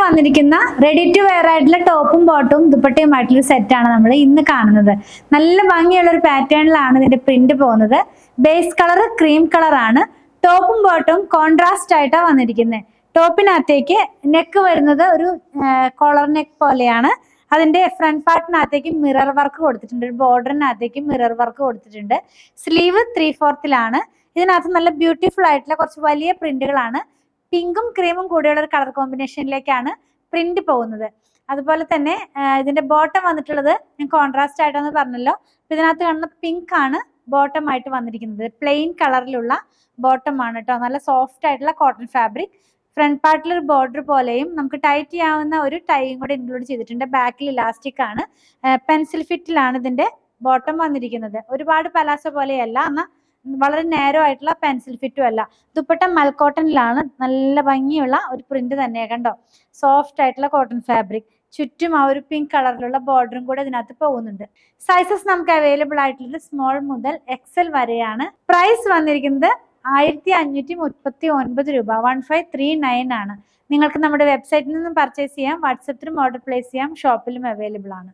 വന്നിരിക്കുന്ന ready to wear ആയിട്ടുള്ള ടോപ്പും ബോട്ടും ദുപ്പട്ടയുമായിട്ടുള്ള സെറ്റാണ് നമ്മൾ ഇന്ന് കാണുന്നത്. നല്ല ഭംഗിയുള്ള ഒരു പാറ്റേണിലാണ് ഇതിന്റെ പ്രിന്റ് പോകുന്നത്. ബേസ് കളർ ക്രീം കളറാണ്. ടോപ്പും ബോട്ടും കോൺട്രാസ്റ്റ് ആയിട്ടാണ് വന്നിരിക്കുന്നത്. ടോപ്പിനകത്തേക്ക് നെക്ക് വരുന്നത് ഒരു കോളർ നെക്ക് പോലെയാണ്. അതിന്റെ ഫ്രണ്ട് പാർട്ടിനകത്തേക്ക് മിറർ വർക്ക് കൊടുത്തിട്ടുണ്ട്. ഒരു ബോർഡറിനകത്തേക്ക് മിറർ വർക്ക് കൊടുത്തിട്ടുണ്ട്. സ്ലീവ് 3/4 ഇതിനകത്ത് നല്ല ബ്യൂട്ടിഫുൾ ആയിട്ടുള്ള കുറച്ച് വലിയ പ്രിന്റുകളാണ്. പിങ്കും ക്രീമും കൂടെയുള്ള ഒരു കളർ കോമ്പിനേഷനിലേക്കാണ് പ്രിന്റ് പോകുന്നത്. അതുപോലെ തന്നെ ഇതിന്റെ ബോട്ടം വന്നിട്ടുള്ളത് ഞാൻ കോൺട്രാസ്റ്റ് ആയിട്ടാന്ന് പറഞ്ഞല്ലോ. ഇതിനകത്ത് കാണുന്ന പിങ്ക് ആണ് ബോട്ടം ആയിട്ട് വന്നിരിക്കുന്നത്. പ്ലെയിൻ കളറിലുള്ള ബോട്ടം ആണ് കേട്ടോ. നല്ല സോഫ്റ്റ് ആയിട്ടുള്ള കോട്ടൺ ഫാബ്രിക്. ഫ്രണ്ട് പാർട്ടിൽ ഒരു ബോർഡർ പോലെയും നമുക്ക് ടൈറ്റ് ചെയ്യാവുന്ന ഒരു ടൈയും കൂടെ ഇൻക്ലൂഡ് ചെയ്തിട്ടുണ്ട്. ബാക്കിൽ ഇലാസ്റ്റിക് ആണ്. പെൻസിൽ ഫിറ്റിലാണ് ഇതിന്റെ ബോട്ടം വന്നിരിക്കുന്നത്. ഒരുപാട് പലാസോ പോലെയല്ല, എന്നാൽ വളരെ നേരോ ആയിട്ടുള്ള പെൻസിൽ ഫിറ്റും അല്ല. ദുപ്പട്ട മൽക്കോട്ടനിലാണ്. നല്ല ഭംഗിയുള്ള ഒരു പ്രിന്റ് തന്നെ കണ്ടോ. സോഫ്റ്റ് ആയിട്ടുള്ള കോട്ടൺ ഫാബ്രിക്. ചുറ്റും ആ ഒരു പിങ്ക് കളറിലുള്ള ബോർഡറും കൂടെ ഇതിനകത്ത് പോകുന്നുണ്ട്. സൈസസ് നമുക്ക് അവൈലബിൾ ആയിട്ടുള്ളത് സ്മോൾ മുതൽ XL വരെയാണ്. പ്രൈസ് വന്നിരിക്കുന്നത് 1539 രൂപ, 1539 ആണ്. നിങ്ങൾക്ക് നമ്മുടെ വെബ്സൈറ്റിൽ നിന്നും പർച്ചേസ് ചെയ്യാം. വാട്സപ്പിലും ഓർഡർ പ്ലേസ് ചെയ്യാം. ഷോപ്പിലും അവൈലബിൾ ആണ്.